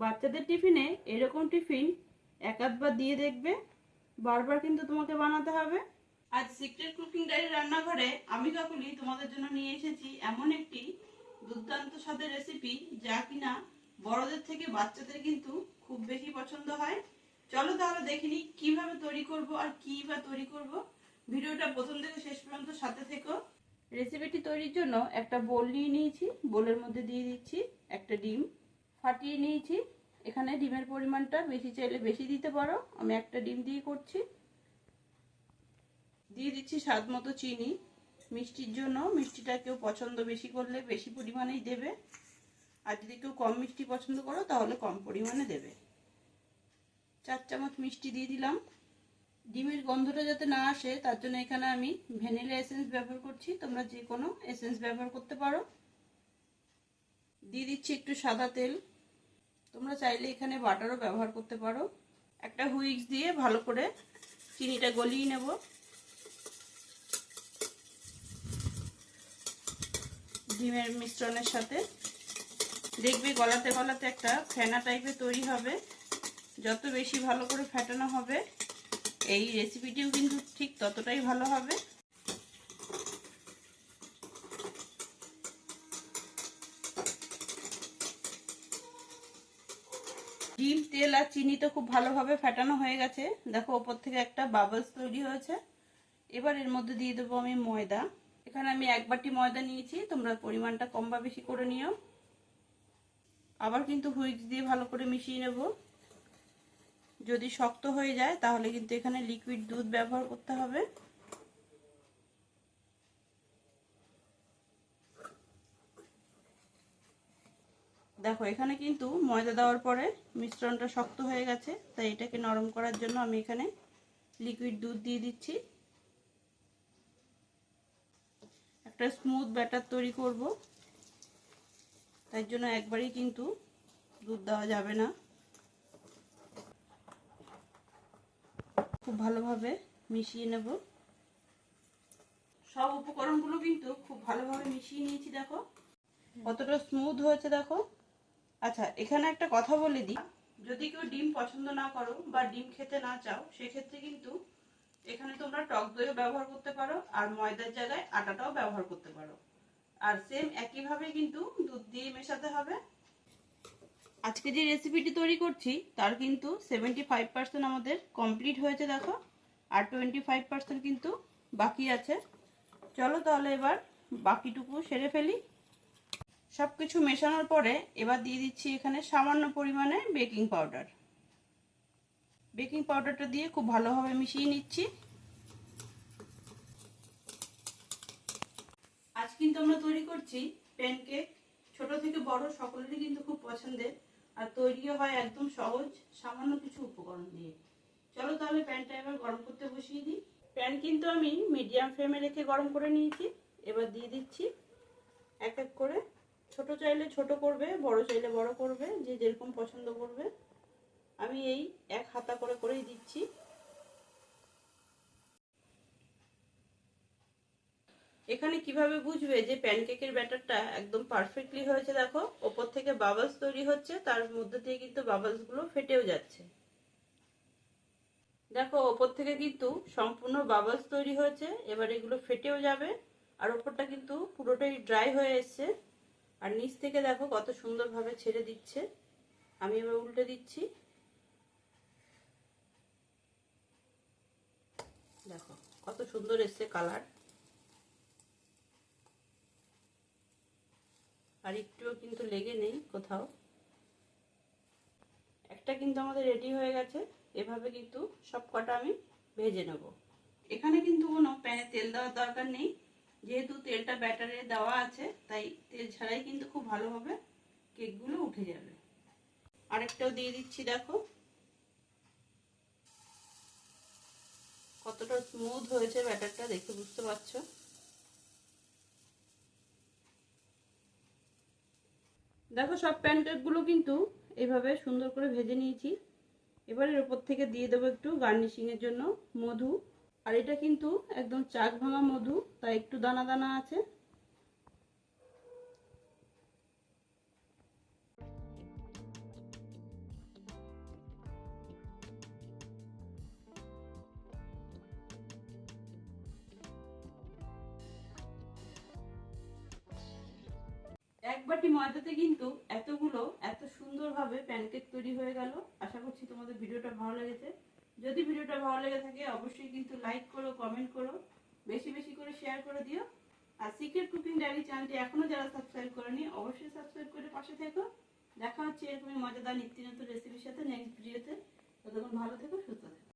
বাচ্চাদের টিফিনে এরকম টিফিন এক আধবার দিয়ে দেখবে, বারবার কিন্তু তোমাকে বানাতে হবে। আজ সিক্রেট কুকিং ডায়েরি রান্নাঘরে আমি কাকুলি তোমাদের জন্য নিয়ে এসেছি এমন একটি দুর্দান্ত স্বাদের রেসিপি, যা কিনা বড়দের থেকে বাচ্চাদের কিন্তু খুব বেশি পছন্দ হয়। চলো তাহলে দেখিনি কিভাবে তৈরি করব আর কিভাবে তৈরি করব। ভিডিওটা প্রথম থেকে শেষ পর্যন্ত সাথে থেকো। রেসিপিটি তৈরির জন্য একটা বোল নিয়ে নিয়েছি, বোলের মধ্যে দিয়ে দিচ্ছি একটা ডিম ফাটিয়ে নিয়েছি। এখানে ডিমের পরিমাণটা বেশি চাইলে বেশি দিতে পারো, আমি একটা ডিম দিয়ে করছি। দিয়ে দিচ্ছি স্বাদ মতো চিনি। মিষ্টির জন্য মিষ্টিটা কেউ পছন্দ বেশি করলে বেশি পরিমাণেই দেবে, আর যদি কেউ কম মিষ্টি পছন্দ করো তাহলে কম পরিমাণে দেবে। 4 চামচ মিষ্টি দিয়ে দিলাম। ডিমের গন্ধটা যাতে না আসে তার জন্য এখানে আমি ভ্যানিলা এসেন্স ব্যবহার করছি, তোমরা যে কোনো এসেন্স ব্যবহার করতে পারো। দিয়ে দিচ্ছি একটু সাদা তেল, তোমরা চাইলে এখানে বাটারও ব্যবহার করতে পারো। একটা হুইস্ক দিয়ে ভালো করে চিনিটা গলিয়ে নেব। ডিমের মিশ্রণের সাথে দেখবে গলাতে গলাতে একটা ফেনা টাইপের তৈরি হবে। যত বেশি ভালো করে ফেটানো হবে এই রেসিপিটিও কিন্তু ঠিক ততটাই ভালো হবে। ডিম, তেল আর চিনি তো খুব ভালোভাবে ফেটানো হয়ে গেছে, দেখো ওপর থেকে একটা বাবলস তৈরি হয়েছে। এবার এর মধ্যে দিয়ে দেবো আমি ময়দা। এখানে আমি 1 বাটি ময়দা নিয়েছি, তোমরা পরিমাণটা কম বা বেশি করে নিও। আবার কিন্তু হুইস্ক দিয়ে ভালো করে মিশিয়ে নেব। যদি শক্ত হয়ে যায় তাহলে কিন্তু এখানে লিকুইড দুধ ব্যবহার করতে হবে। দেখো এখানে কিন্তু ময়দা দেওয়ার পরে মিশ্রণটা শক্ত হয়ে গেছে, তাই এটাকে নরম করার জন্য আমি এখানে লিকুইড দুধ দিয়ে দিচ্ছি। একটা স্মুথ ব্যাটার তৈরি করব, তাই জন্য একবারই কিন্তু দুধ দেওয়া যাবে না। খুব ভালোভাবে মিশিয়ে নেব। সব উপকরণগুলো কিন্তু খুব ভালোভাবে মিশিয়ে নিয়েছি, দেখো কতটা স্মুথ হয়েছে দেখো। আচ্ছা, এখানে একটা কথা বলে দিই, যদি কেউ ডিম পছন্দ না করো বা ডিম খেতে না চাও সেক্ষেত্রে কিন্তু এখানে তোমরা টক দইও ব্যবহার করতে পারো, আর ময়দার জায়গায় আটাটাও ব্যবহার করতে পারো। আর সেম একইভাবে কিন্তু দুধ দিয়ে মেশাতে হবে। আজকে যে রেসিপিটি তৈরি করছি তার কিন্তু 75% আমাদের কমপ্লিট হয়েছে দেখো, আর 25% কিন্তু বাকি আছে। চলো তাহলে এবার বাকিটুকু সেরে ফেলি। সব কিছু মেশানোর পরে এবার দিয়ে দিচ্ছি এখানে সামান্য পরিমাণে বেকিং পাউডার। বেকিং পাউডারটা দিয়ে খুব ভালোভাবে মিশিয়ে নিচ্ছি। আজ কিন্তু আমরা তৈরি করছি প্যানকেক। ছোট থেকে বড় সকলেরই কিন্তু খুব পছন্দের, আর তৈরিও হয় একদম সহজ সামান্য কিছু উপকরণ দিয়ে। চলো তাহলে প্যানটা এবার গরম করতে বসিয়ে দিই। প্যান কিন্তু আমি মিডিয়াম ফ্লেমে রেখে গরম করে নিয়েছি। এবার দিয়ে দিচ্ছি এক এক করে। ছোট চাইলে ছোট করবে, বড় চাইলে বড় করবে, যে যেরকম পছন্দ করবে। আমি এই 1 হাতা করে করেই দিচ্ছি। এখানে কিভাবে বুঝবে যে প্যানকেকের ব্যাটারটা একদম পারফেক্টলি হয়েছে, দেখো ওপর থেকে বাবলস তৈরি হচ্ছে, তার মধ্যে দিয়ে কিন্তু বাবলস গুলো ফেটেও যাচ্ছে। দেখো ওপর থেকে কিন্তু সম্পূর্ণ বাবলস তৈরি হয়েছে, এবার এগুলো ফেটেও যাবে। আর ওপরটা কিন্তু পুরোটাই ড্রাই হয়ে এসছে, আর নিচ থেকে দেখো কত সুন্দরভাবে ছেড়ে দিচ্ছে। আমি এবার উল্টে দিচ্ছি, দেখো কত সুন্দর এসছে কালার। আর একটুও কিন্তু লেগে নেই কোথাও। একটা কিন্তু আমাদের রেডি হয়ে গেছে। এভাবে কিন্তু সব কটা আমি ভেজে নেব। এখানে কিন্তু কোনো প্যানে তেল দেওয়ার দরকার নেই, যেহেতু তেলটা ব্যাটারে দেওয়া আছে, তাই তেল ছাড়াই কিন্তু খুব ভালোভাবে কেকগুলো উঠে যাবে। আরেকটাও দিয়ে দিচ্ছি, দেখো কতটা স্মুথ হয়েছে ব্যাটারটা, দেখে বুঝতে পারছো। দেখো সব প্যানকেকগুলো কিন্তু এইভাবে সুন্দর করে ভেজে নিয়েছি। এবার এর উপর থেকে দিয়ে দেবো একটু গার্নিশিং এর জন্য মধু। আর এটা কিন্তু একদম চাক ভাঙা মধু, তাই একটু দানা দানা আছে। এক বাটি ময়দাতে কিন্তু এত সুন্দরভাবে প্যানকেক তৈরি হয়ে গেল। আশা করছি তোমাদের ভিডিওটা ভালো লেগেছে। যদি ভিডিওটা ভালো লেগে থাকে অবশ্যই কিন্তু লাইক করো, কমেন্ট করো, বেশি বেশি করে শেয়ার করে দিও। আর সিক্রেট কুকিং ডায়েরি চ্যানেলটি এখনো যারা সাবস্ক্রাইব করেনি অবশ্যই সাবস্ক্রাইব করে পাশে থেকো। দেখা হচ্ছে এরকমই মজাদার নিত্য নতুন রেসিপির সাথে নেক্সট ভিডিওতে। ততক্ষণ ভালো থেকো, সুস্থ থেকো।